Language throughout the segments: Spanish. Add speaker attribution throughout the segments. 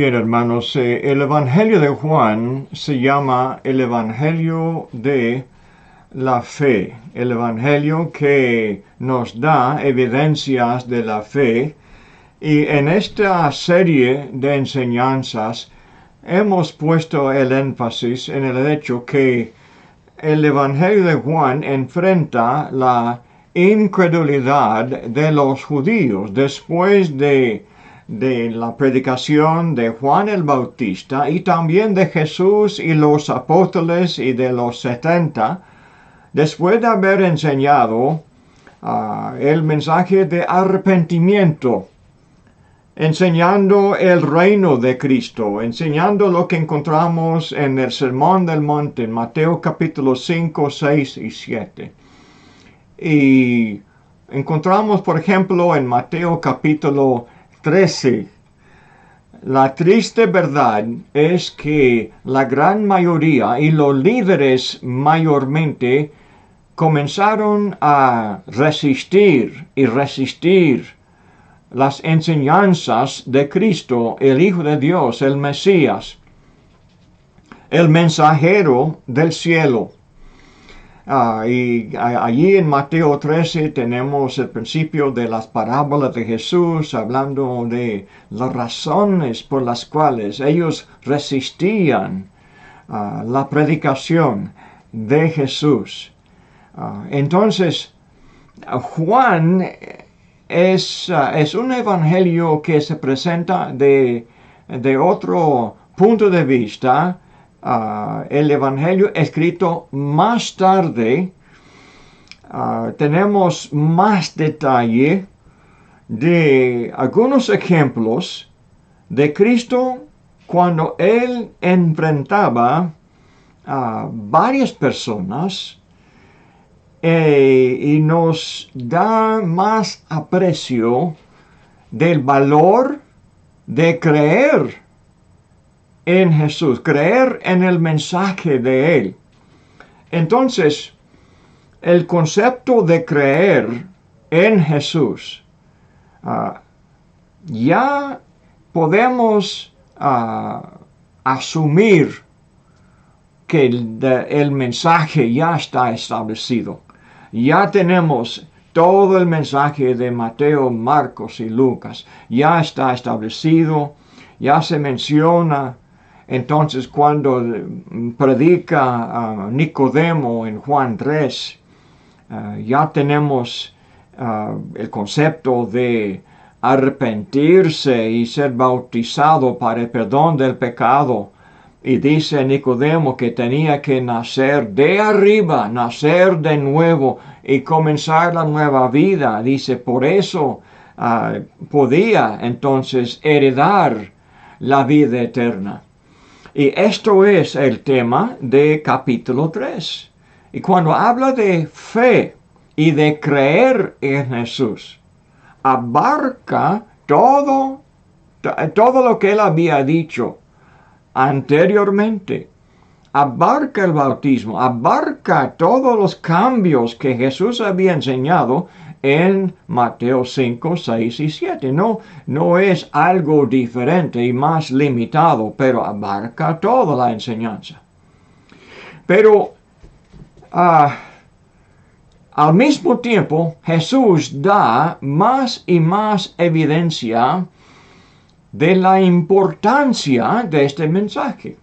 Speaker 1: Bien, hermanos, el Evangelio de Juan se llama el Evangelio de la fe, el Evangelio que nos da evidencias de la fe. Y en esta serie de enseñanzas hemos puesto el énfasis en el hecho que el Evangelio de Juan enfrenta la incredulidad de los judíos después de la predicación de Juan el Bautista y también de Jesús y los apóstoles y de los 70, después de haber enseñado el mensaje de arrepentimiento, enseñando el reino de Cristo, enseñando lo que encontramos en el Sermón del Monte, en Mateo capítulo 5, 6 y 7. Y encontramos, por ejemplo, en Mateo capítulo 13, la triste verdad es que la gran mayoría y los líderes mayormente comenzaron a resistir las enseñanzas de Cristo, el Hijo de Dios, el Mesías, el mensajero del cielo. Y allí en Mateo 13 tenemos el principio de las parábolas de Jesús, hablando de las razones por las cuales ellos resistían la predicación de Jesús. Entonces, Juan es un evangelio que se presenta de otro punto de vista. El evangelio escrito más tarde, tenemos más detalle de algunos ejemplos de Cristo cuando él enfrentaba a varias personas y nos da más aprecio del valor de creer en Jesús, creer en el mensaje de Él. Entonces, el concepto de creer en Jesús, ya podemos asumir que el mensaje ya está establecido. Ya tenemos todo el mensaje de Mateo, Marcos y Lucas. Ya está establecido, ya se menciona. Entonces, cuando predica Nicodemo en Juan 3, ya tenemos el concepto de arrepentirse y ser bautizado para el perdón del pecado. Y dice Nicodemo que tenía que nacer de arriba, nacer de nuevo y comenzar la nueva vida. Dice, por eso podía entonces heredar la vida eterna. Y esto es el tema de capítulo 3. Y cuando habla de fe y de creer en Jesús, abarca todo lo que él había dicho anteriormente. Abarca el bautismo, abarca todos los cambios que Jesús había enseñado en Mateo 5, 6 y 7. No es algo diferente y más limitado, pero abarca toda la enseñanza. Pero al mismo tiempo, Jesús da más y más evidencia de la importancia de este mensaje,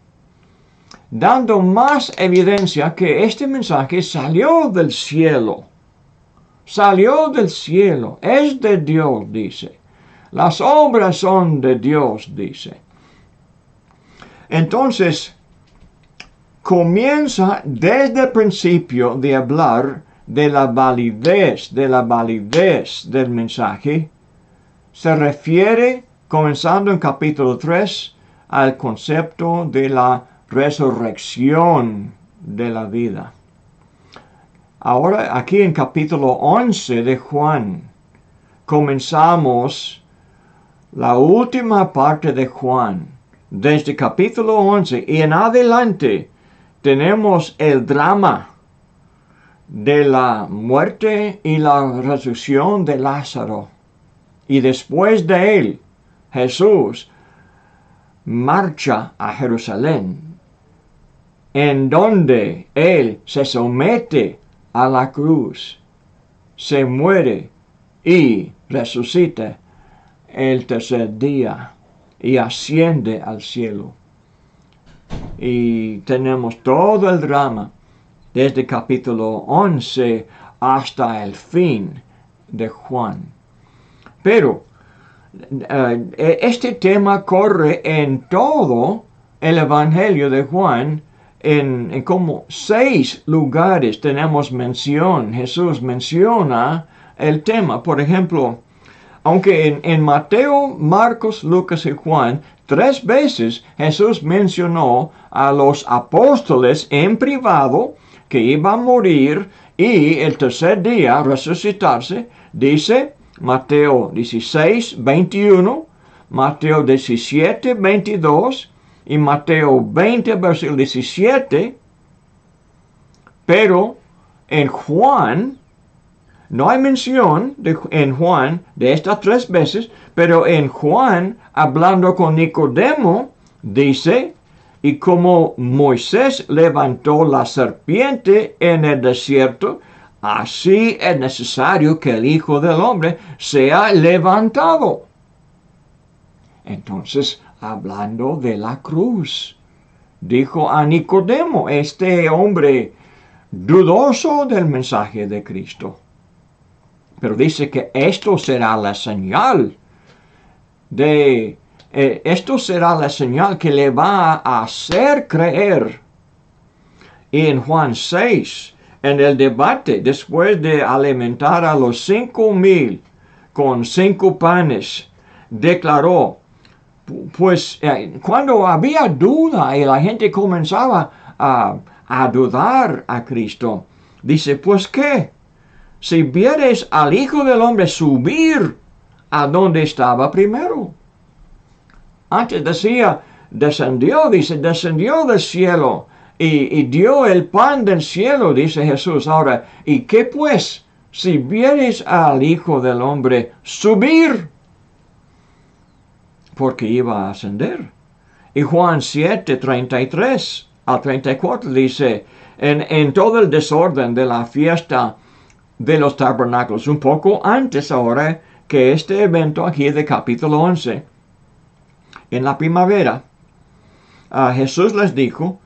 Speaker 1: dando más evidencia que este mensaje salió del cielo. Salió del cielo, es de Dios, dice. Las obras son de Dios, dice. Entonces, comienza desde el principio de hablar de la validez del mensaje. Se refiere, comenzando en capítulo 3, al concepto de la resurrección de la vida. Ahora, aquí en capítulo 11 de Juan, comenzamos la última parte de Juan. Desde capítulo 11 y en adelante tenemos el drama de la muerte y la resurrección de Lázaro. Y después de él, Jesús marcha a Jerusalén, en donde Él se somete a la cruz, se muere y resucita el tercer día y asciende al cielo. Y tenemos todo el drama desde capítulo 11 hasta el fin de Juan. Pero este tema corre en todo el Evangelio de Juan. En como 6 lugares tenemos mención. Jesús menciona el tema. Por ejemplo, aunque en Mateo, Marcos, Lucas y Juan 3 veces Jesús mencionó a los apóstoles en privado que iban a morir y el tercer día resucitarse. Dice Mateo 16, 21, Mateo 17, 22 y Mateo 20, versículo 17. Pero en Juan no hay mención en Juan de estas 3 veces, pero en Juan, hablando con Nicodemo, dice, y como Moisés levantó la serpiente en el desierto, así es necesario que el Hijo del Hombre sea levantado. Entonces, hablando de la cruz, dijo a Nicodemo, este hombre dudoso del mensaje de Cristo. Pero dice que esto será la señal que le va a hacer creer. Y en Juan 6, en el debate, después de alimentar a los 5,000 con 5 panes, declaró, pues cuando había duda y la gente comenzaba a dudar a Cristo, dice, pues ¿qué? Si vieres al Hijo del Hombre subir a donde estaba primero. Antes decía, descendió del cielo y dio el pan del cielo, dice Jesús. Ahora, ¿y qué pues? Si vieres al Hijo del Hombre subir, porque iba a ascender. Y Juan 7, 33 al 34 dice, en todo el desorden de la fiesta de los tabernáculos, un poco antes ahora que este evento aquí de capítulo 11, en la primavera, Jesús les dijo,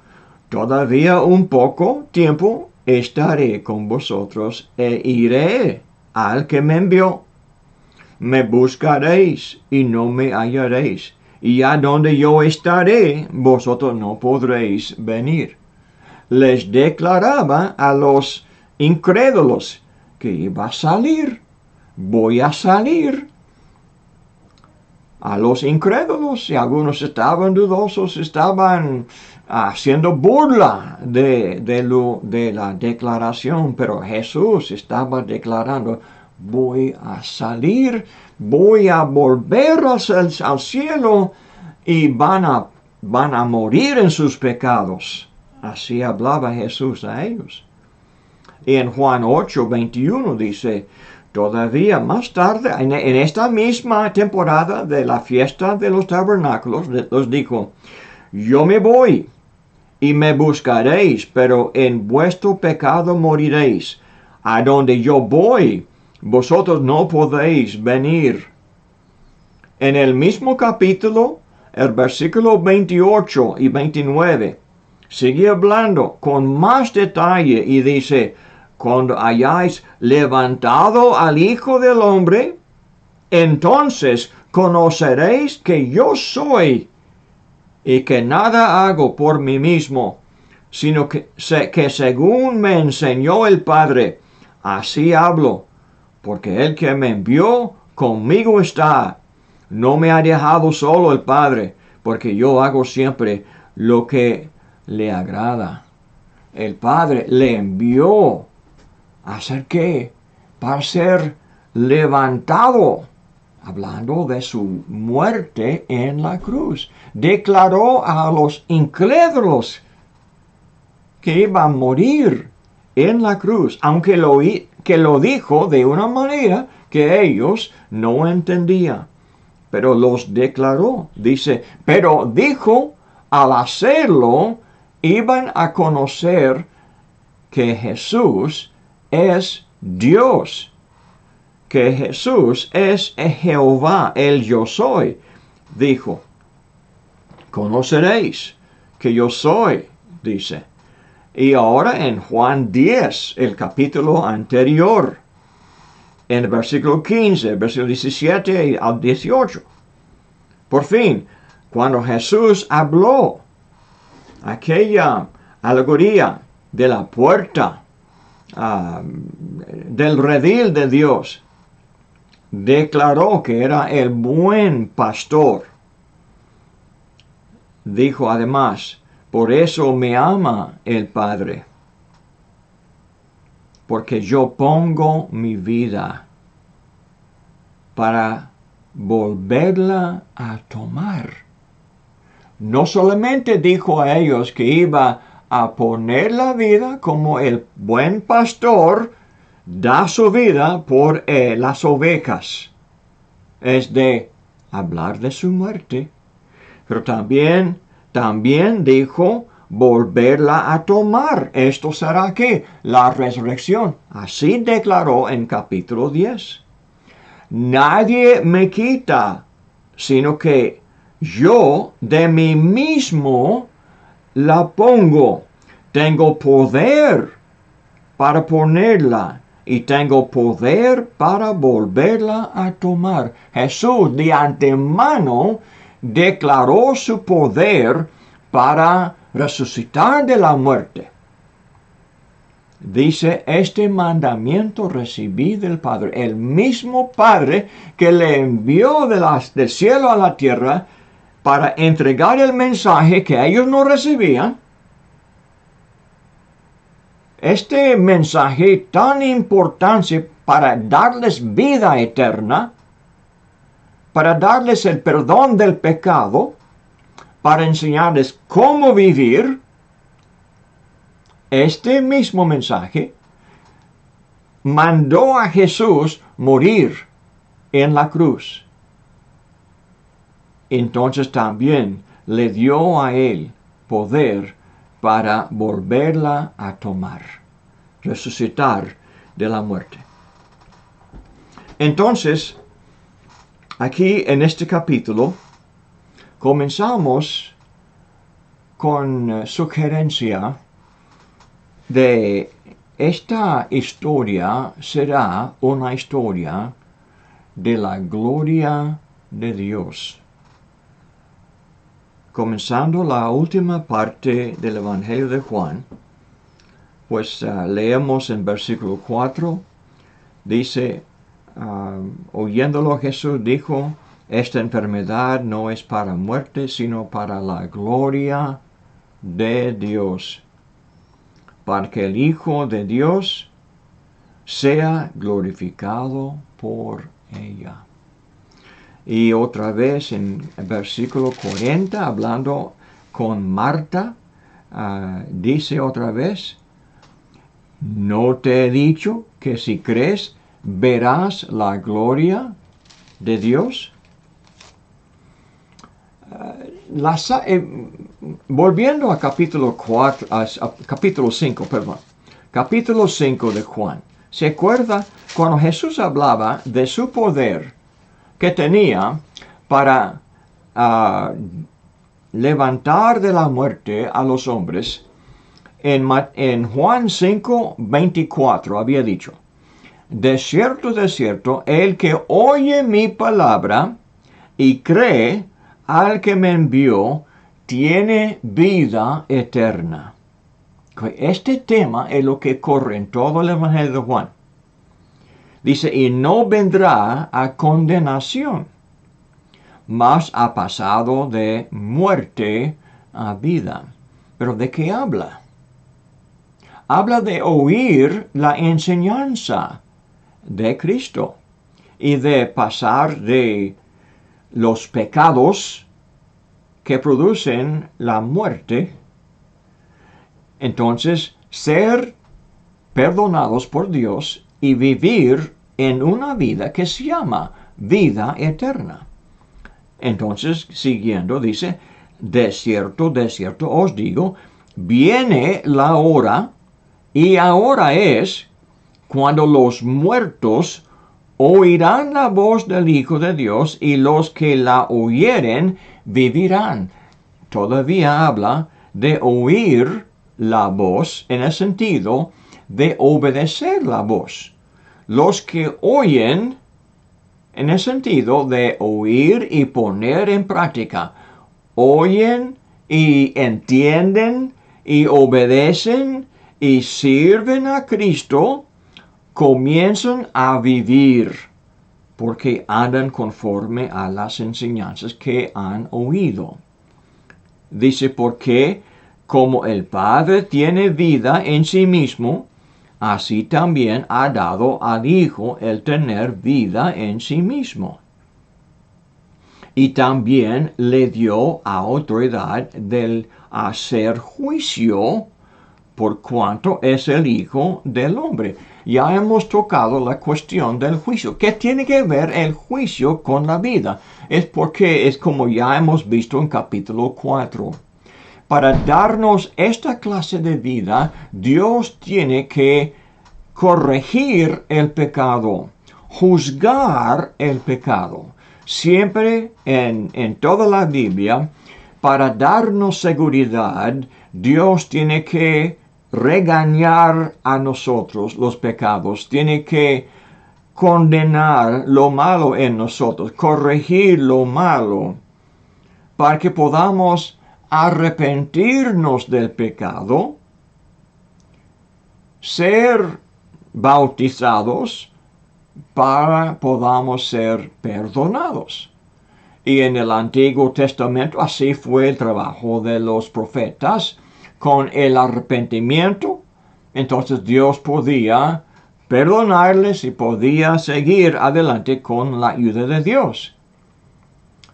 Speaker 1: todavía un poco tiempo estaré con vosotros e iré al que me envió. Me buscaréis y no me hallaréis, y a donde yo estaré, vosotros no podréis venir. Les declaraba a los incrédulos que iba a salir, voy a salir. A los incrédulos, y algunos estaban dudosos, estaban haciendo burla de la declaración, pero Jesús estaba declarando, voy a salir, voy a volver al cielo y van a morir en sus pecados. Así hablaba Jesús a ellos. Y en Juan 8, 21 dice, todavía más tarde, en esta misma temporada de la fiesta de los tabernáculos, les dijo, yo me voy y me buscaréis, pero en vuestro pecado moriréis. A donde yo voy, vosotros no podéis venir. En el mismo capítulo, el versículo 28 y 29, sigue hablando con más detalle y dice, cuando hayáis levantado al Hijo del Hombre, entonces conoceréis que yo soy y que nada hago por mí mismo, sino que según me enseñó el Padre, así hablo, porque el que me envió conmigo está. No me ha dejado solo el Padre, porque yo hago siempre lo que le agrada. El Padre le envió a hacer qué? Para ser levantado. Hablando de su muerte en la cruz. Declaró a los incrédulos que iba a morir en la cruz, aunque lo dijo de una manera que ellos no entendían. pero los declaró. Dice, pero dijo, al hacerlo, iban a conocer que Jesús es Dios, que Jesús es Jehová, el yo soy. Dijo, conoceréis que yo soy, dice. Y ahora en Juan 10, el capítulo anterior, en el versículo 15, versículo 17 al 18. Por fin, cuando Jesús habló aquella alegoría de la puerta, del redil de Dios, declaró que era el buen pastor. Dijo además, por eso me ama el Padre, porque yo pongo mi vida para volverla a tomar. No solamente dijo a ellos que iba a poner la vida como el buen pastor da su vida por las ovejas. Es de hablar de su muerte. Pero también dijo volverla a tomar. Esto será ¿qué? La resurrección. Así declaró en capítulo 10. Nadie me quita, sino que yo de mí mismo la pongo. Tengo poder para ponerla y tengo poder para volverla a tomar. Jesús de antemano declaró su poder para resucitar de la muerte. Dice, este mandamiento recibí del Padre. El mismo Padre que le envió del cielo a la tierra para entregar el mensaje que ellos no recibían. Este mensaje tan importante para darles vida eterna, para darles el perdón del pecado, para enseñarles cómo vivir, este mismo mensaje mandó a Jesús morir en la cruz. Entonces también le dio a él poder para volverla a tomar, resucitar de la muerte. Entonces, aquí en este capítulo, comenzamos con sugerencia de esta historia será una historia de la gloria de Dios. Comenzando la última parte del Evangelio de Juan, pues leemos en versículo 4, dice, oyéndolo Jesús dijo, esta enfermedad no es para muerte, sino para la gloria de Dios, para que el Hijo de Dios sea glorificado por ella. Y otra vez en el versículo 40, hablando con Marta, dice otra vez, ¿no te he dicho que si crees verás la gloria de Dios? Volviendo a capítulo 5 de Juan, ¿se acuerda cuando Jesús hablaba de su poder que tenía para levantar de la muerte a los hombres? En Juan 5, 24 había dicho, de cierto, el que oye mi palabra y cree al que me envió, tiene vida eterna. Este tema es lo que corre en todo el Evangelio de Juan. Dice, y no vendrá a condenación, mas ha pasado de muerte a vida. ¿Pero de qué habla? Habla de oír la enseñanza de Cristo y de pasar de los pecados que producen la muerte, entonces ser perdonados por Dios y vivir en una vida que se llama vida eterna. Entonces, siguiendo, dice, de cierto os digo, viene la hora, y ahora es, cuando los muertos oirán la voz del Hijo de Dios, y los que la oyeren vivirán. Todavía habla de oír la voz en el sentido de obedecer la voz. Los que oyen en el sentido de oír y poner en práctica. Oyen y entienden y obedecen y sirven a Cristo, comienzan a vivir porque andan conforme a las enseñanzas que han oído. Dice, porque como el Padre tiene vida en sí mismo, así también ha dado al Hijo el tener vida en sí mismo. Y también le dio autoridad del hacer juicio, por cuanto es el Hijo del Hombre. Ya hemos tocado la cuestión del juicio. ¿Qué tiene que ver el juicio con la vida? Es porque es como ya hemos visto en capítulo 4. Para darnos esta clase de vida, Dios tiene que corregir el pecado, juzgar el pecado. Siempre en toda la Biblia, para darnos seguridad, Dios tiene que regañar a nosotros los pecados, tiene que condenar lo malo en nosotros, corregir lo malo, para que podamos arrepentirnos del pecado, ser bautizados para podamos ser perdonados. Y en el Antiguo Testamento así fue el trabajo de los profetas. Con el arrepentimiento, entonces Dios podía perdonarles y podía seguir adelante con la ayuda de Dios.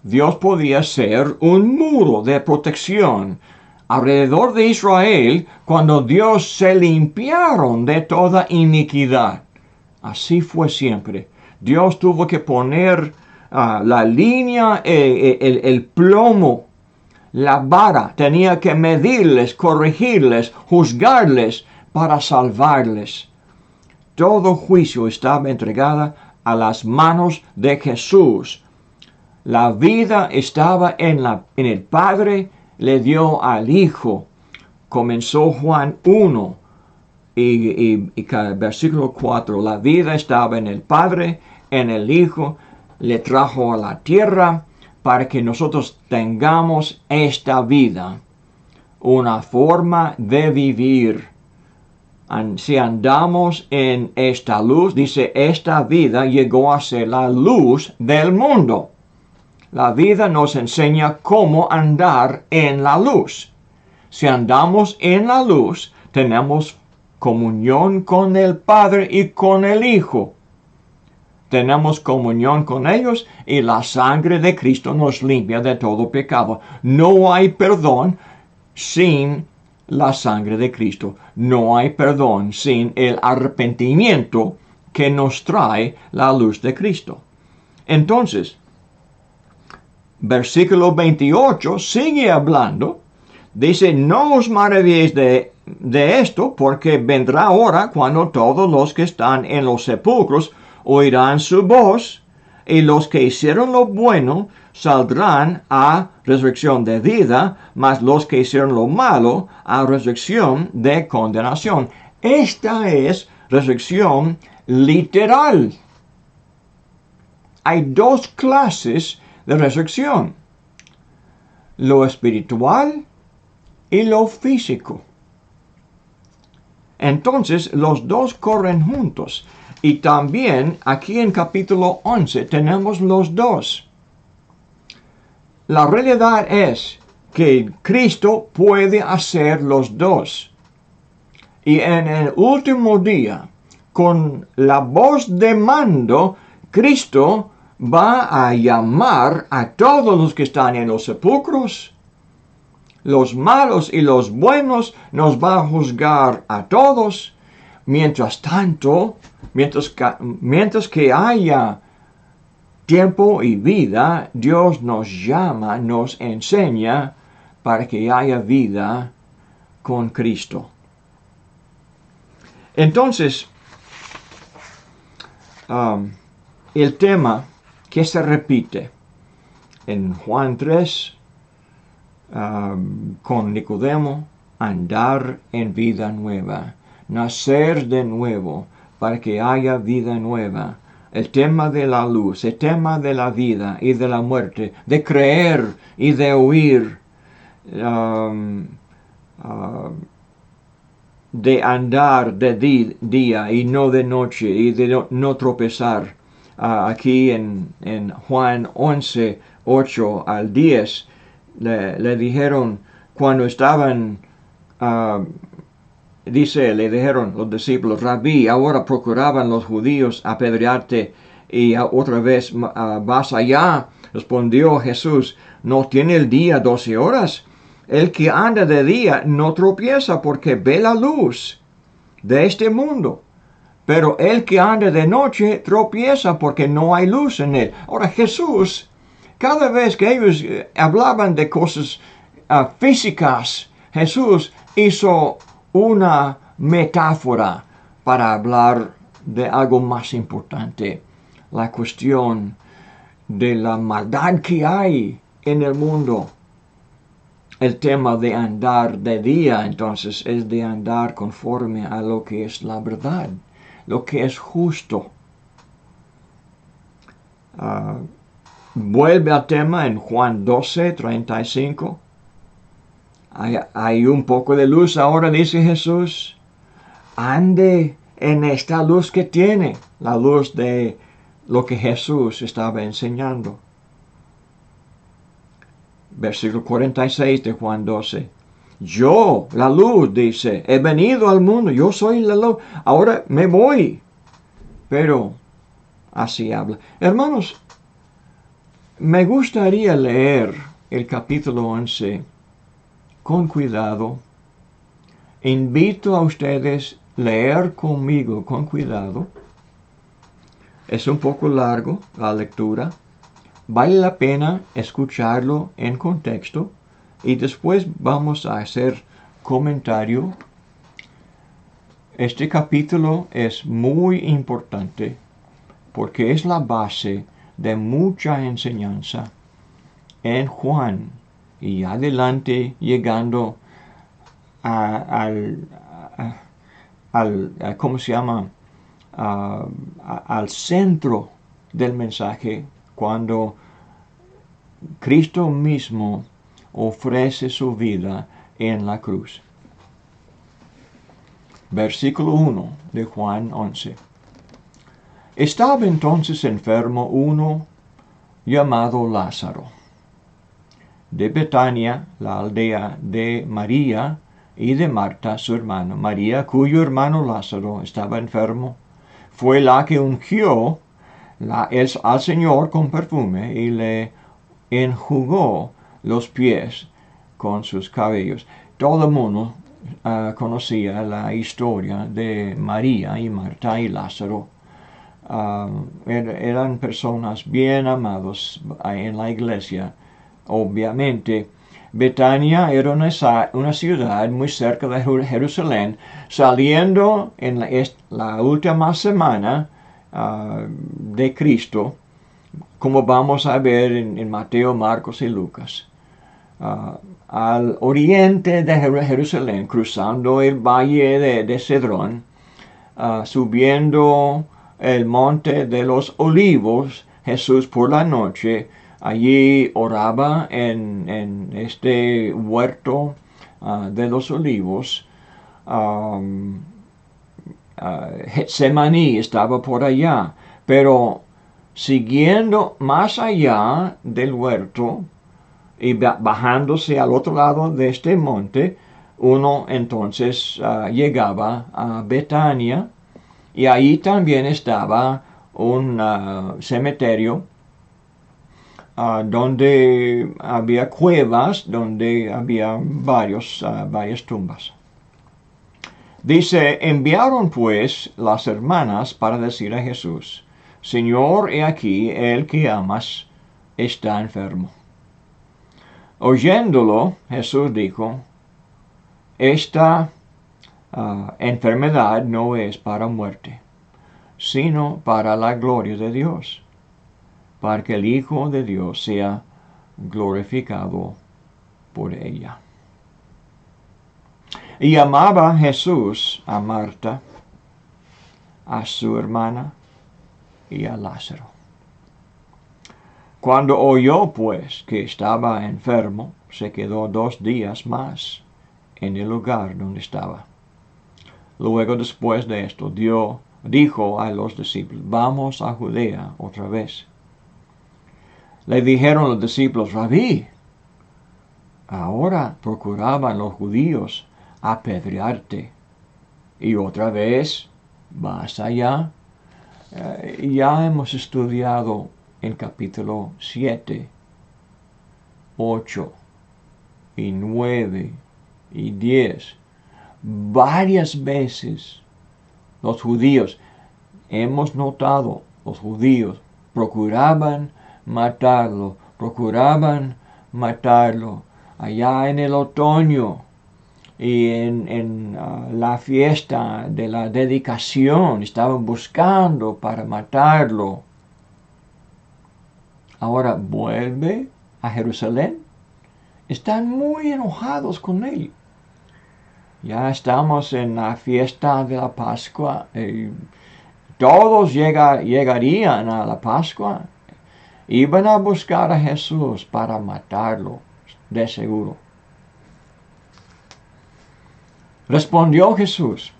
Speaker 1: Dios podía ser un muro de protección alrededor de Israel cuando Dios se limpiaron de toda iniquidad. Así fue siempre. Dios tuvo que poner la línea, el plomo, la vara, tenía que medirles, corregirles, juzgarles para salvarles. Todo juicio estaba entregado a las manos de Jesús. La vida estaba en el Padre, le dio al Hijo. Comenzó Juan 1 y versículo 4. La vida estaba en el Padre, en el Hijo, le trajo a la tierra para que nosotros tengamos esta vida, una forma de vivir. Si andamos en esta luz, dice, esta vida llegó a ser la luz del mundo. La vida nos enseña cómo andar en la luz. Si andamos en la luz, tenemos comunión con el Padre y con el Hijo. Tenemos comunión con ellos y la sangre de Cristo nos limpia de todo pecado. No hay perdón sin la sangre de Cristo. No hay perdón sin el arrepentimiento que nos trae la luz de Cristo. Entonces, versículo 28 sigue hablando. Dice, no os maravilléis de esto, porque vendrá hora cuando todos los que están en los sepulcros oirán su voz, y los que hicieron lo bueno saldrán a resurrección de vida, mas los que hicieron lo malo a resurrección de condenación. Esta es resurrección literal. Hay dos clases de resurrección: lo espiritual y lo físico. Entonces, los dos corren juntos. Y también aquí en capítulo 11 tenemos los dos. La realidad es que Cristo puede hacer los dos. Y en el último día, con la voz de mando, Cristo va a llamar a todos los que están en los sepulcros. Los malos y los buenos nos va a juzgar a todos. Mientras tanto, mientras que haya tiempo y vida, Dios nos llama, nos enseña para que haya vida con Cristo. Entonces, el tema que se repite en Juan 3, con Nicodemo, andar en vida nueva, nacer de nuevo para que haya vida nueva. El tema de la luz, el tema de la vida y de la muerte, de creer y de oír, de andar de día y no de noche y de no tropezar. Aquí en Juan 11, 8 al 10, le dijeron cuando estaban, le dijeron los discípulos, Rabí, ahora procuraban los judíos apedrearte y otra vez vas allá. Respondió Jesús, ¿no tiene el día 12 horas? El que anda de día no tropieza porque ve la luz de este mundo. Pero el que anda de noche tropieza porque no hay luz en él. Ahora Jesús, cada vez que ellos hablaban de cosas físicas, Jesús hizo una metáfora para hablar de algo más importante. La cuestión de la maldad que hay en el mundo. El tema de andar de día, entonces, es de andar conforme a lo que es la verdad, lo que es justo. Vuelve al tema en Juan 12, 35. Hay un poco de luz ahora, dice Jesús. Ande en esta luz que tiene, la luz de lo que Jesús estaba enseñando. Versículo 46 de Juan 12. Yo, la luz, dice, he venido al mundo, yo soy la luz, ahora me voy. Pero así habla. Hermanos, me gustaría leer el capítulo 11 con cuidado. Invito a ustedes a leer conmigo con cuidado. Es un poco largo la lectura. Vale la pena escucharlo en contexto y después vamos a hacer comentario. Este capítulo es muy importante porque es la base de mucha enseñanza en Juan y adelante llegando ¿cómo se llama? Al centro del mensaje, cuando Cristo mismo ofrece su vida en la cruz. Versículo 1 de Juan 11. Estaba entonces enfermo uno llamado Lázaro, de Betania, la aldea de María y de Marta, su hermana. María, cuyo hermano Lázaro estaba enfermo, fue la que ungió al Señor con perfume y le enjugó los pies con sus cabellos. Todo el mundo conocía la historia de María y Marta y Lázaro. Eran personas bien amados en la iglesia. Obviamente, Betania era una ciudad muy cerca de Jerusalén. Saliendo en la última semana de Cristo, como vamos a ver en Mateo, Marcos y Lucas, al oriente de Jerusalén, cruzando el valle de Cedrón, subiendo el monte de los olivos, Jesús por la noche allí oraba en este huerto de los olivos. Getsemaní estaba por allá, pero siguiendo más allá del huerto y bajándose al otro lado de este monte, uno entonces llegaba a Betania, y ahí también estaba un cementerio donde había cuevas, donde había varias tumbas. Dice, enviaron pues las hermanas para decir a Jesús, Señor, he aquí, el que amas está enfermo. Oyéndolo, Jesús dijo, esta enfermedad no es para muerte, sino para la gloria de Dios, para que el Hijo de Dios sea glorificado por ella. Y amaba Jesús a Marta, a su hermana y a Lázaro. Cuando oyó, pues, que estaba enfermo, se quedó 2 días más en el lugar donde estaba. Luego, después de esto, dijo a los discípulos, vamos a Judea otra vez. Le dijeron los discípulos, Rabí, ahora procuraban los judíos apedrearte. Y otra vez, vas allá. Ya hemos estudiado en capítulo 7, 8 y 9 y 10. Varias veces los judíos, hemos notado, los judíos procuraban matarlo. Allá en el otoño y en la fiesta de la dedicación estaban buscando para matarlo. Ahora vuelve a Jerusalén. Están muy enojados con él. Ya estamos en la fiesta de la Pascua. Todos llegarían a la Pascua. Iban a buscar a Jesús para matarlo, de seguro. Respondió Jesús,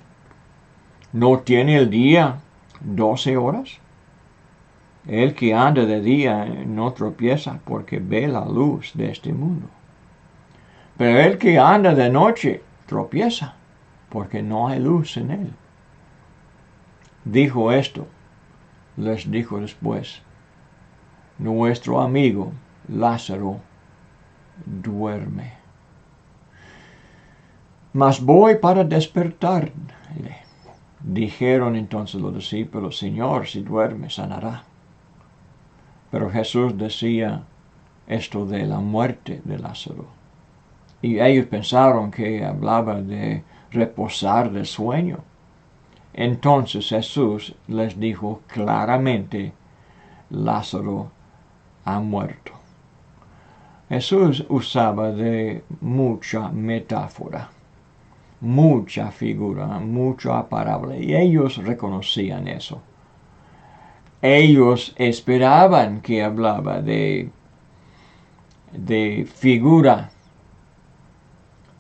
Speaker 1: ¿no tiene el día 12 horas? El que anda de día no tropieza porque ve la luz de este mundo. Pero el que anda de noche tropieza porque no hay luz en él. Dijo esto, les dijo después, nuestro amigo Lázaro duerme. Mas voy para despertarle. Dijeron entonces los discípulos, Señor, si duerme, sanará. Pero Jesús decía esto de la muerte de Lázaro. Y ellos pensaron que hablaba de reposar del sueño. Entonces Jesús les dijo claramente, Lázaro ha muerto. Jesús usaba de mucha metáfora, mucha figura, mucha parábola, y ellos reconocían eso. Ellos esperaban que hablaba de figura,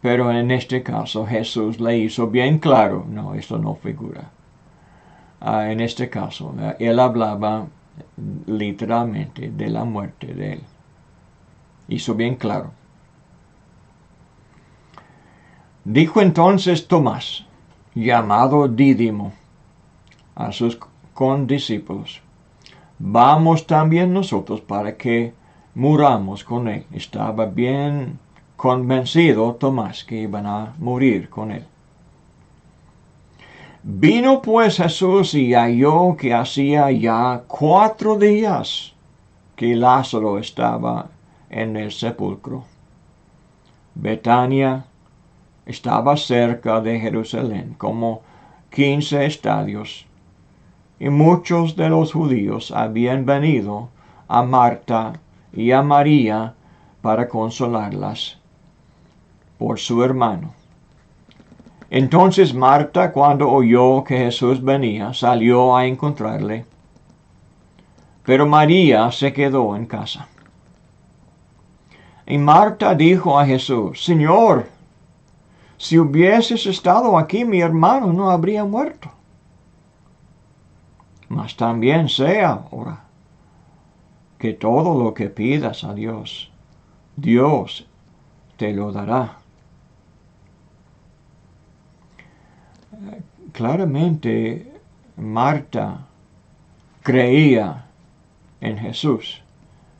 Speaker 1: pero en este caso Jesús le hizo bien claro, no, esto no figura. En este caso, él hablaba literalmente de la muerte de él. Hizo bien claro. Dijo entonces Tomás, llamado Dídimo, a sus condiscípulos, vamos también nosotros para que muramos con él. Estaba bien convencido Tomás que iban a morir con él. Vino pues Jesús y halló que hacía ya 4 días que Lázaro estaba en el sepulcro. Betania estaba cerca de Jerusalén, como 15 estadios, y muchos de los judíos habían venido a Marta y a María para consolarlas por su hermano. Entonces Marta, cuando oyó que Jesús venía, salió a encontrarle, pero María se quedó en casa. Y Marta dijo a Jesús, Señor, si hubieses estado aquí, mi hermano no habría muerto. Mas también sea ahora que todo lo que pidas a Dios, Dios te lo dará. Claramente, Marta creía en Jesús,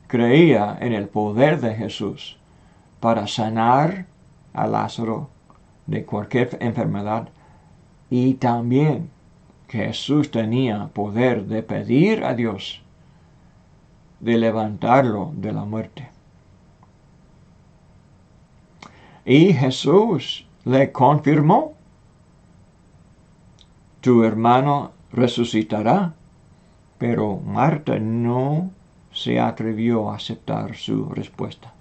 Speaker 1: creía en el poder de Jesús para sanar a Lázaro de cualquier enfermedad y también que Jesús tenía poder de pedir a Dios de levantarlo de la muerte. Y Jesús le confirmó: tu hermano resucitará. Pero Marta no se atrevió a aceptar su respuesta.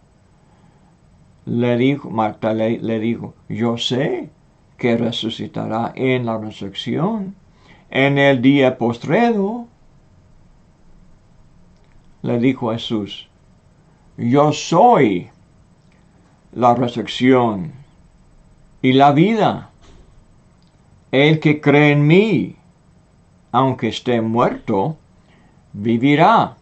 Speaker 1: Marta le dijo: yo sé que resucitará en la resurrección, en el día postrero. Le dijo Jesús: yo soy la resurrección y la vida. El que cree en mí, aunque esté muerto, vivirá.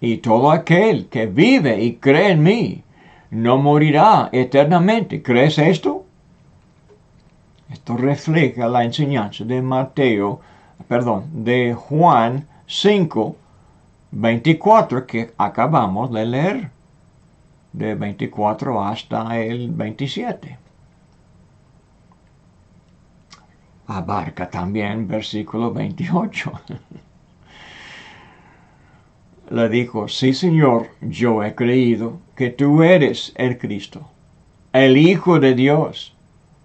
Speaker 1: Y todo aquel que vive y cree en mí no morirá eternamente. ¿Crees esto? Esto refleja la enseñanza de de Juan 5, 24, que acabamos de leer, de 24 hasta el 27. Abarca también versículo 28. Le dijo: sí, Señor, yo he creído que tú eres el Cristo, el Hijo de Dios,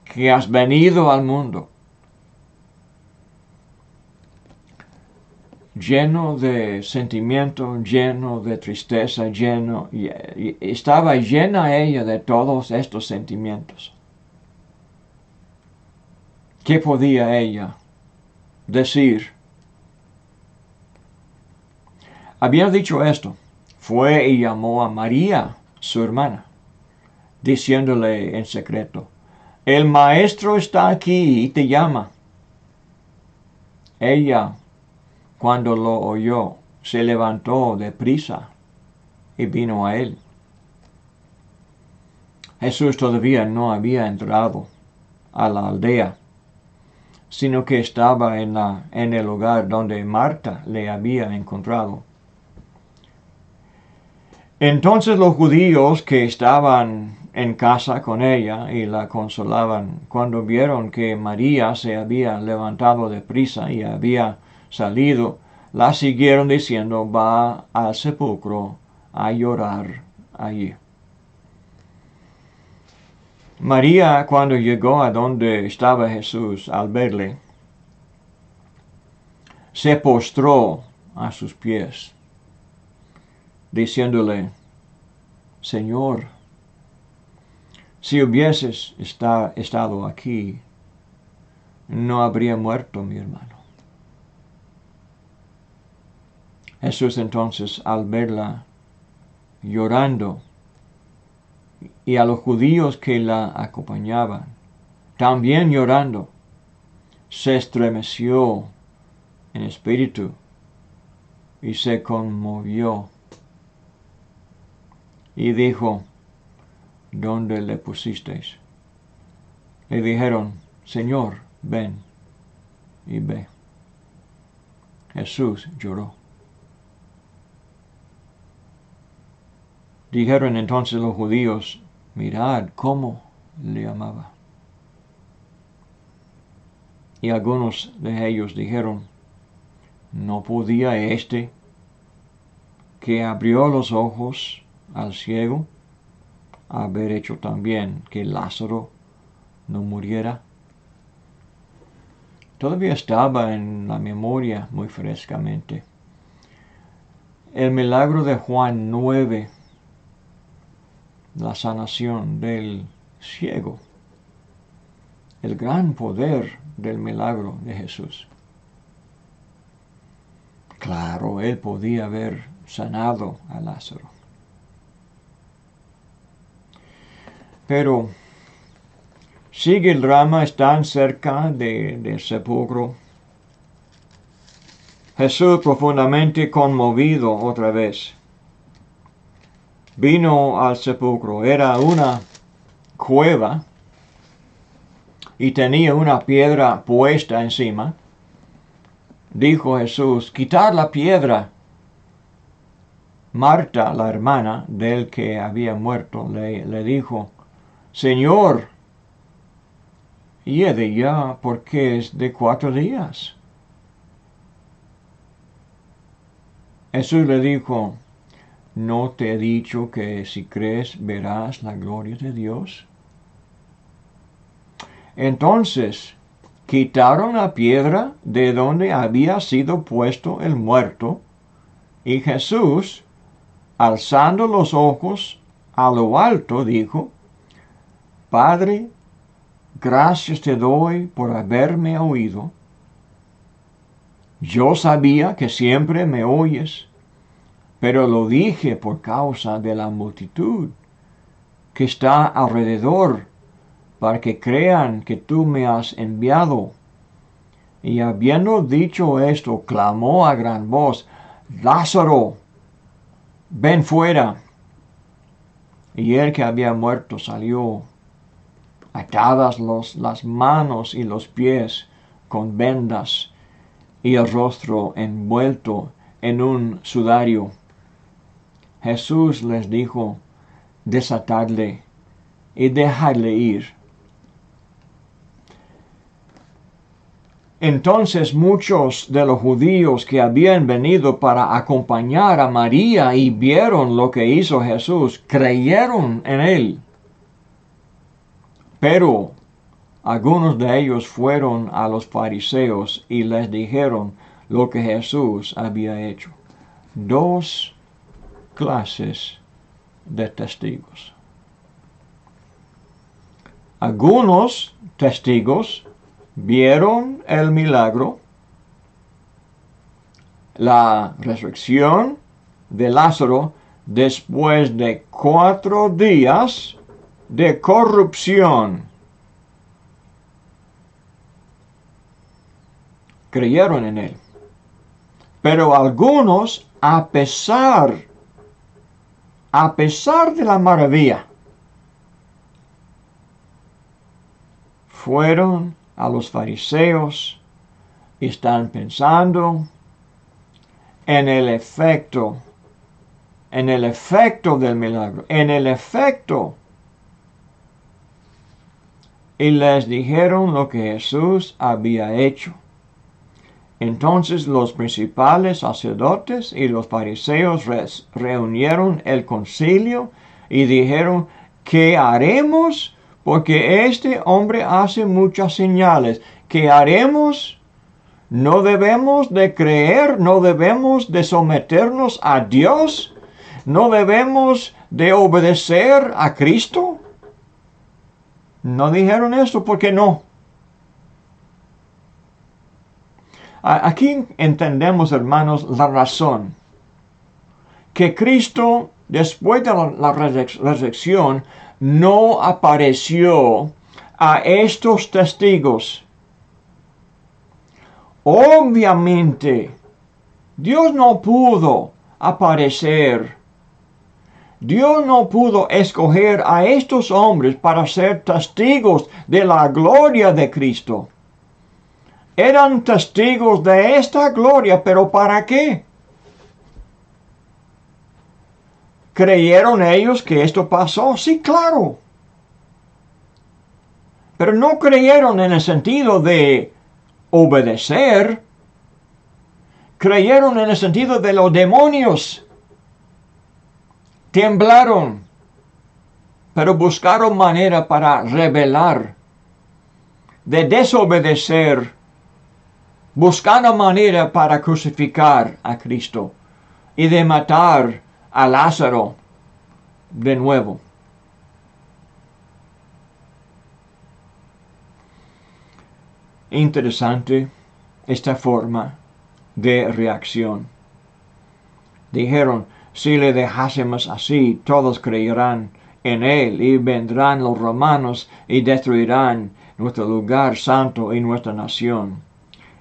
Speaker 1: que has venido al mundo. Lleno de sentimiento, lleno de tristeza, estaba llena ella de todos estos sentimientos. ¿Qué podía ella decir? Había dicho esto. Fue y llamó a María, su hermana, diciéndole en secreto: el maestro está aquí y te llama. Ella, cuando lo oyó, se levantó deprisa y vino a él. Jesús todavía no había entrado a la aldea, sino que estaba en el lugar donde Marta le había encontrado. Entonces los judíos que estaban en casa con ella y la consolaban, cuando vieron que María se había levantado deprisa y había salido, la siguieron diciendo: va al sepulcro a llorar allí. María, cuando llegó a donde estaba Jesús, al verle, se postró a sus pies, diciéndole: Señor, si hubieses estado aquí, no habría muerto mi hermano. Jesús entonces, al verla llorando, y a los judíos que la acompañaban también llorando, se estremeció en espíritu y se conmovió y dijo: ¿dónde le pusisteis? Le dijeron: Señor, ven y ve. Jesús lloró. Dijeron entonces los judíos: mirad cómo le amaba. Y algunos de ellos dijeron: ¿no podía este que abrió los ojos al ciego haber hecho también que Lázaro no muriera? Todavía estaba en la memoria muy frescamente el milagro de Juan 9, la sanación del ciego, el gran poder del milagro de Jesús. Claro, él podía haber sanado a Lázaro. Pero sigue el drama, están cerca del sepulcro. Jesús, profundamente conmovido otra vez, vino al sepulcro. Era una cueva y tenía una piedra puesta encima. Dijo Jesús: quitad la piedra. Marta, la hermana del que había muerto, le dijo: Señor, y ella porque es de 4 días. Jesús le dijo, ¿no te he dicho que si crees verás la gloria de Dios? Entonces quitaron la piedra de donde había sido puesto el muerto, y Jesús, alzando los ojos a lo alto, dijo, Padre, gracias te doy por haberme oído. Yo sabía que siempre me oyes, pero lo dije por causa de la multitud que está alrededor, para que crean que tú me has enviado. Y habiendo dicho esto, clamó a gran voz, Lázaro, ven fuera. Y el que había muerto salió, atadas las manos y los pies con vendas, y el rostro envuelto en un sudario. Jesús les dijo, desatadle y dejadle ir. Entonces muchos de los judíos que habían venido para acompañar a María y vieron lo que hizo Jesús, creyeron en él. Pero algunos de ellos fueron a los fariseos y les dijeron lo que Jesús había hecho. 2 clases de testigos. Algunos testigos vieron el milagro, la resurrección de Lázaro después de 4 días de corrupción. Creyeron en él. Pero algunos, a pesar de la maravilla, fueron a los fariseos y están pensando en el efecto del milagro, en el efecto. Y les dijeron lo que Jesús había hecho. Entonces los principales sacerdotes y los fariseos reunieron el concilio y dijeron, ¿qué haremos? Porque este hombre hace muchas señales. ¿Qué haremos? ¿No debemos de creer? ¿No debemos de someternos a Dios? ¿No debemos de obedecer a Cristo? No dijeron esto porque no. Aquí entendemos, hermanos, la razón. Que Cristo, después de la resurrección, no apareció a estos testigos. Obviamente, Dios no pudo aparecer. Dios no pudo escoger a estos hombres para ser testigos de la gloria de Cristo. Eran testigos de esta gloria, pero ¿para qué? ¿Creyeron ellos que esto pasó? Sí, claro. Pero no creyeron en el sentido de obedecer. Creyeron en el sentido de los demonios. Temblaron, pero buscaron manera para rebelar, de desobedecer, buscando manera para crucificar a Cristo y de matar a Lázaro de nuevo. Interesante esta forma de reacción. Dijeron, si le dejásemos así, todos creerán en él y vendrán los romanos y destruirán nuestro lugar santo y nuestra nación.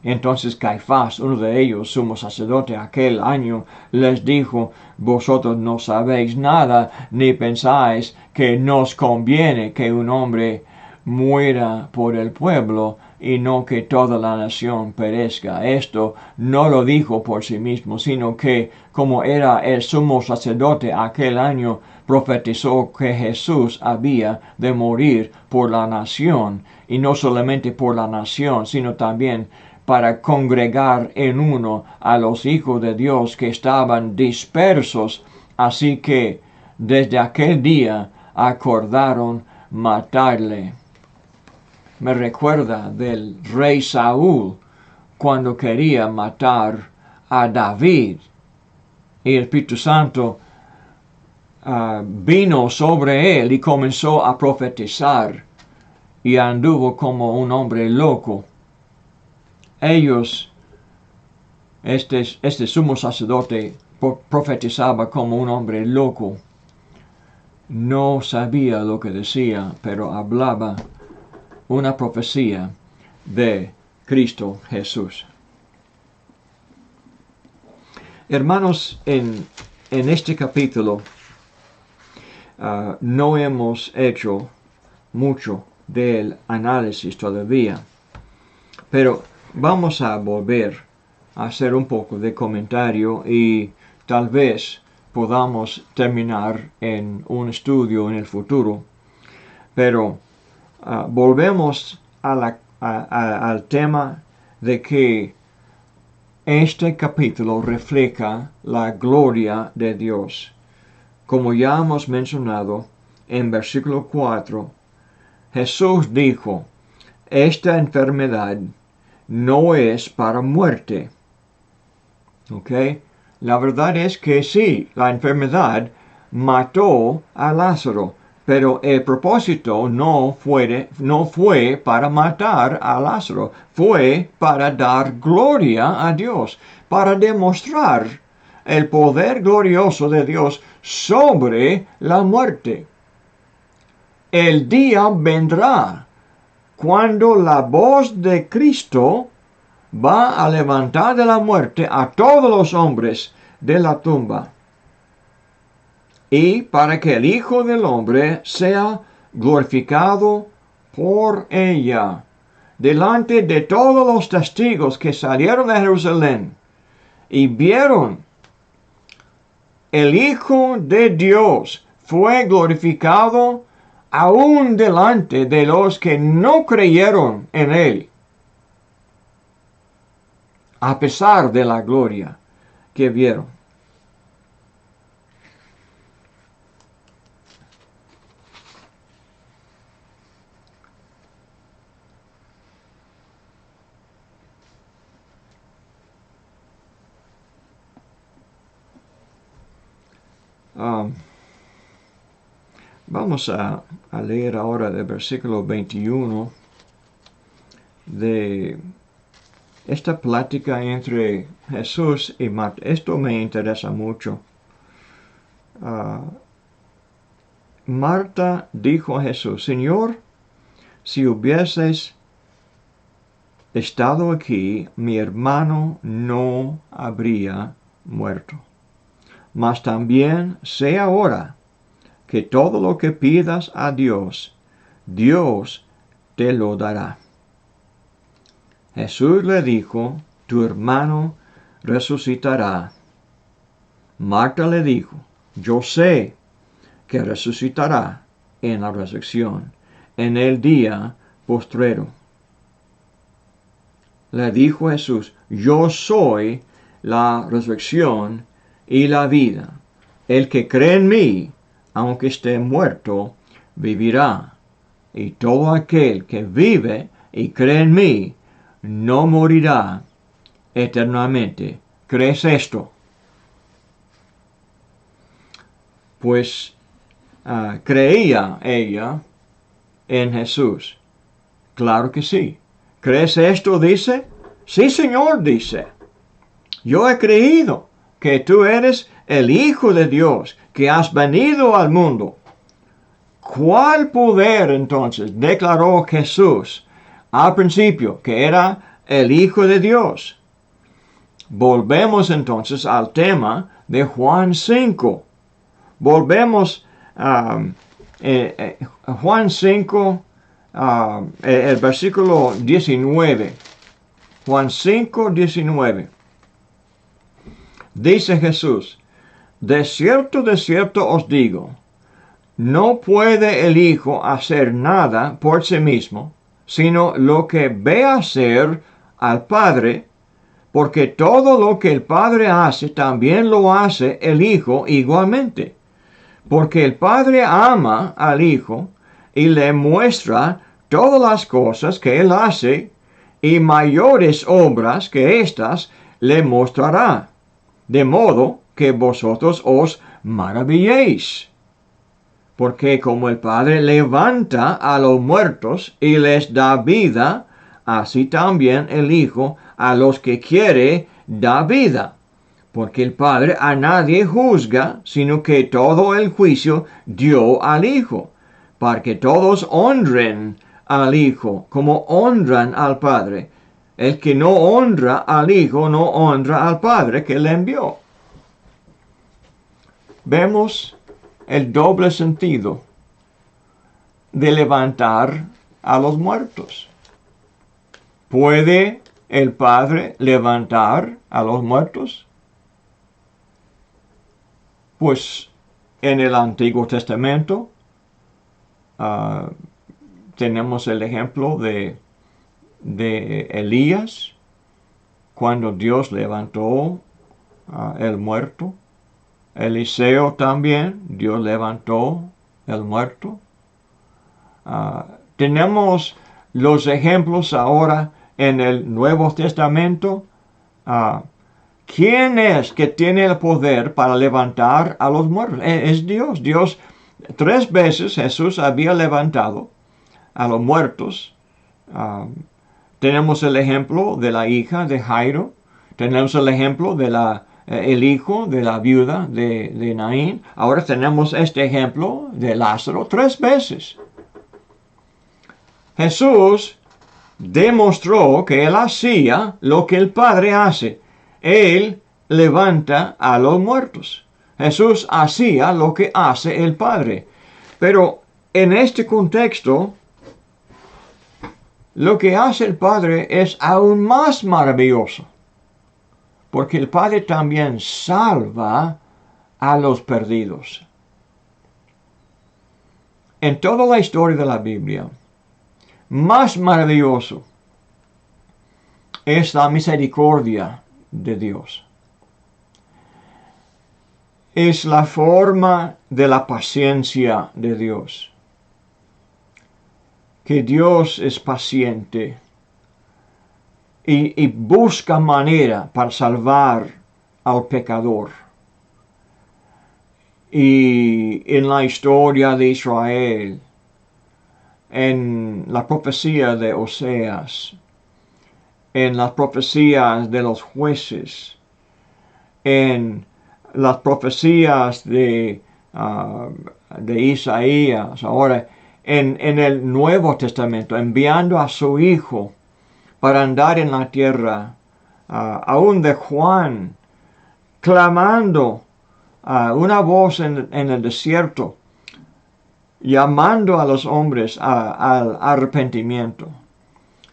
Speaker 1: Entonces Caifás, uno de ellos, sumo sacerdote aquel año, les dijo, vosotros no sabéis nada, ni pensáis que nos conviene que un hombre muera por el pueblo y no que toda la nación perezca. Esto no lo dijo por sí mismo, sino que como era el sumo sacerdote aquel año, profetizó que Jesús había de morir por la nación, y no solamente por la nación, sino también para congregar en uno a los hijos de Dios que estaban dispersos. Así que desde aquel día acordaron matarle. Me recuerda del rey Saúl cuando quería matar a David. Y el Espíritu Santo vino sobre él y comenzó a profetizar y anduvo como un hombre loco. Ellos, este sumo sacerdote profetizaba como un hombre loco. No sabía lo que decía, pero hablaba una profecía de Cristo Jesús. Hermanos, en este capítulo no hemos hecho mucho del análisis todavía, pero vamos a volver a hacer un poco de comentario y tal vez podamos terminar en un estudio en el futuro. Pero volvemos al tema de que este capítulo refleja la gloria de Dios. Como ya hemos mencionado en versículo 4, Jesús dijo, esta enfermedad no es para muerte. ¿Ok? La verdad es que sí, la enfermedad mató a Lázaro, pero el propósito no fue para matar a Lázaro, fue para dar gloria a Dios, para demostrar el poder glorioso de Dios sobre la muerte. El día vendrá cuando la voz de Cristo va a levantar de la muerte a todos los hombres de la tumba. Y para que el Hijo del Hombre sea glorificado por ella, delante de todos los testigos que salieron de Jerusalén y vieron el Hijo de Dios fue glorificado aún delante de los que no creyeron en él, a pesar de la gloria que vieron. Vamos a leer ahora del versículo 21 de esta plática entre Jesús y Marta. Esto me interesa mucho. Marta dijo a Jesús, Señor, si hubieses estado aquí, mi hermano no habría muerto. Mas también sé ahora que todo lo que pidas a Dios, Dios te lo dará. Jesús le dijo, tu hermano resucitará. Marta le dijo, yo sé que resucitará en la resurrección, en el día postrero. Le dijo Jesús, yo soy la resurrección y la vida. El que cree en mí, aunque esté muerto, vivirá. Y todo aquel que vive y cree en mí, no morirá eternamente. ¿Crees esto? Pues creía ella en Jesús. Claro que sí. ¿Crees esto? Dice. Sí, Señor, dice. Yo he creído que tú eres el Hijo de Dios, que has venido al mundo. ¿Cuál poder entonces declaró Jesús al principio que era el Hijo de Dios? Volvemos entonces al tema de Juan 5. Volvemos a Juan 5, el versículo 19. Juan 5, 19. Dice Jesús, de cierto os digo, no puede el Hijo hacer nada por sí mismo, sino lo que ve hacer al Padre, porque todo lo que el Padre hace, también lo hace el Hijo igualmente. Porque el Padre ama al Hijo y le muestra todas las cosas que Él hace, y mayores obras que éstas le mostrará, de modo que vosotros os maravilléis. Porque como el Padre levanta a los muertos y les da vida, así también el Hijo a los que quiere da vida. Porque el Padre a nadie juzga, sino que todo el juicio dio al Hijo, para que todos honren al Hijo como honran al Padre. El que no honra al Hijo no honra al Padre que le envió. Vemos el doble sentido de levantar a los muertos. ¿Puede el Padre levantar a los muertos? Pues en el Antiguo Testamento tenemos el ejemplo de Elías, cuando Dios levantó el muerto. Eliseo también, Dios levantó el muerto. Tenemos los ejemplos ahora en el Nuevo Testamento. ¿Quién es que tiene el poder para levantar a los muertos? Es Dios. Dios, 3 veces Jesús había levantado a los muertos. Tenemos el ejemplo de la hija de Jairo. Tenemos el ejemplo de el hijo de la viuda de Naín. Ahora tenemos este ejemplo de Lázaro 3 veces. Jesús demostró que Él hacía lo que el Padre hace. Él levanta a los muertos. Jesús hacía lo que hace el Padre. Pero en este contexto, lo que hace el Padre es aún más maravilloso. Porque el Padre también salva a los perdidos. En toda la historia de la Biblia, más maravilloso es la misericordia de Dios. Es la forma de la paciencia de Dios. Que Dios es paciente y busca manera para salvar al pecador. Y en la historia de Israel, en la profecía de Oseas, en las profecías de los jueces, en las profecías de Isaías, ahora en el Nuevo Testamento, enviando a su Hijo para andar en la tierra, aún de Juan, clamando una voz en el desierto, llamando a los hombres al arrepentimiento.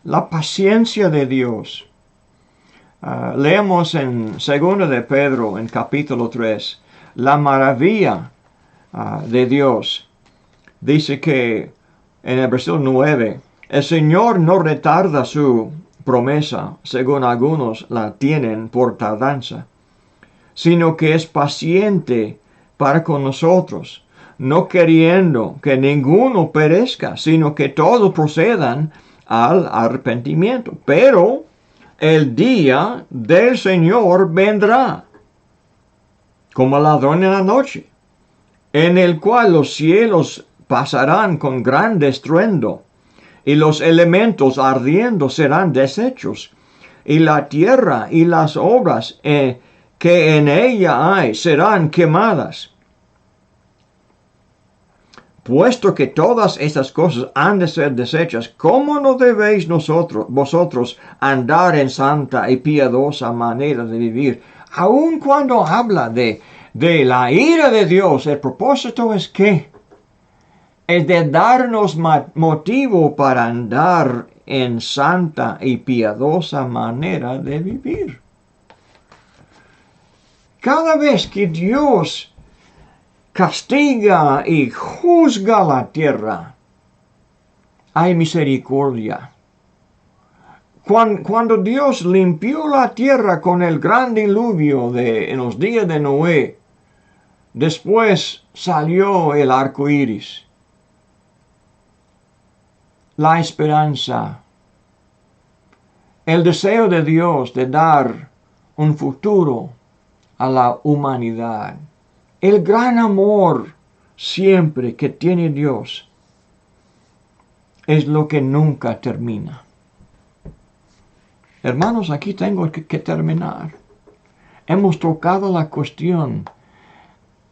Speaker 1: La paciencia de Dios. Leemos en 2 de Pedro, en capítulo 3, la maravilla de Dios. Dice que en el versículo 9, el Señor no retarda su promesa, según algunos la tienen por tardanza, sino que es paciente para con nosotros, no queriendo que ninguno perezca, sino que todos procedan al arrepentimiento. Pero el día del Señor vendrá, como ladrón en la noche, en el cual los cielos pasarán con gran estruendo, y los elementos ardiendo serán deshechos, y la tierra y las obras que en ella hay serán quemadas. Puesto que todas estas cosas han de ser deshechas, ¿cómo no debéis vosotros andar en santa y piadosa manera de vivir? Aun cuando habla de la ira de Dios, el propósito es que es de darnos motivo para andar en santa y piadosa manera de vivir. castiga y juzga la tierra. Hay misericordia. Cuando Dios limpió la tierra con el gran diluvio en los días de Noé, después salió el arco iris. La esperanza, el deseo de Dios de dar un futuro a la humanidad, el gran amor siempre que tiene Dios, es lo que nunca termina. Hermanos, aquí tengo que terminar. Hemos tocado la cuestión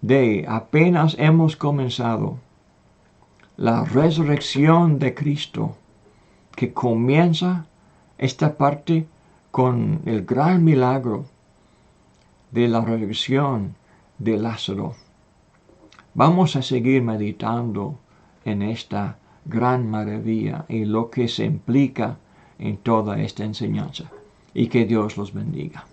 Speaker 1: de apenas hemos comenzado la resurrección de Cristo, que comienza esta parte con el gran milagro de la resurrección de Lázaro. Vamos a seguir meditando en esta gran maravilla y lo que se implica en toda esta enseñanza. Y que Dios los bendiga.